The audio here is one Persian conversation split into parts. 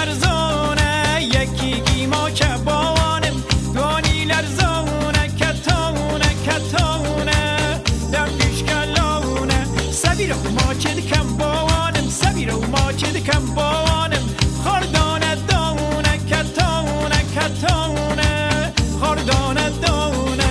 لرزونه یکی گیما که بانم دوانی لرزونه کتونه دم پیش کلونه سبیرو ما چه دکم بانم سبیرو ما چه دکم بانم خردانه دونه کتونه خردانه دونه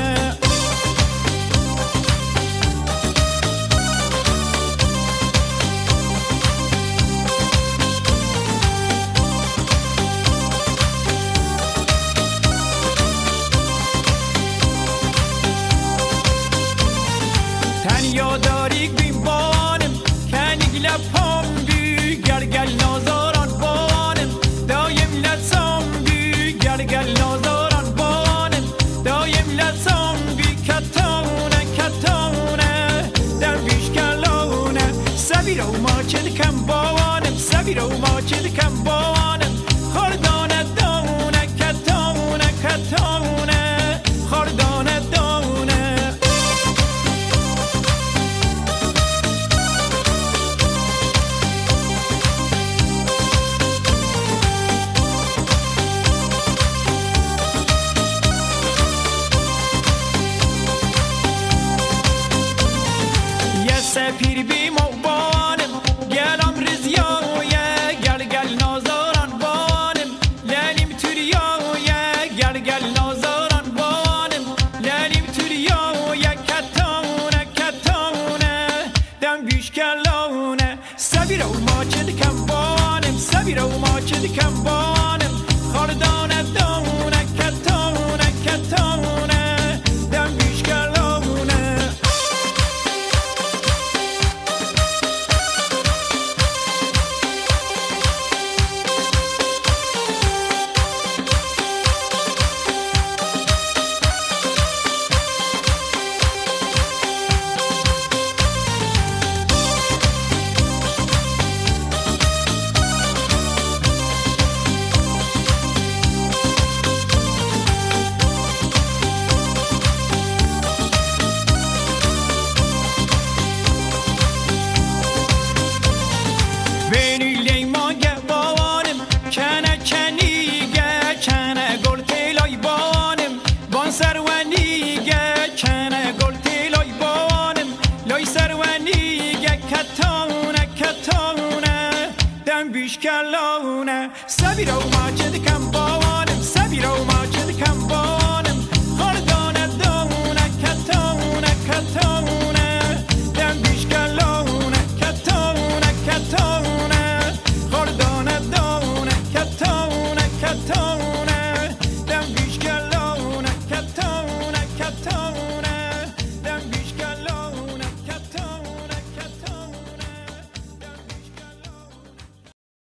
یاداری بیم بانم کنیگ لپام بی گرگل نازاران بانم دایم لسام بی گرگل نازاران بانم دایم لسام بی کتونه دم بیش کلونه سبیرو ما چه دکم بانم سبیرو ما چه دکم بانم خردانه دونه کتونه خردانه دونه سپیر بیم و بانم گلم رزیایه گل نازاران بانم لنیم توریایه گل نازاران بانم لنیم توریایه کتونه دم بیش کلونه سبیرو ما چه دکم بانم سبیرو ما چه دکم بانم خردانه دونه کتونه دم بیش کلونه کتونه دم بیش کلونه سبیرو ما چه دکم با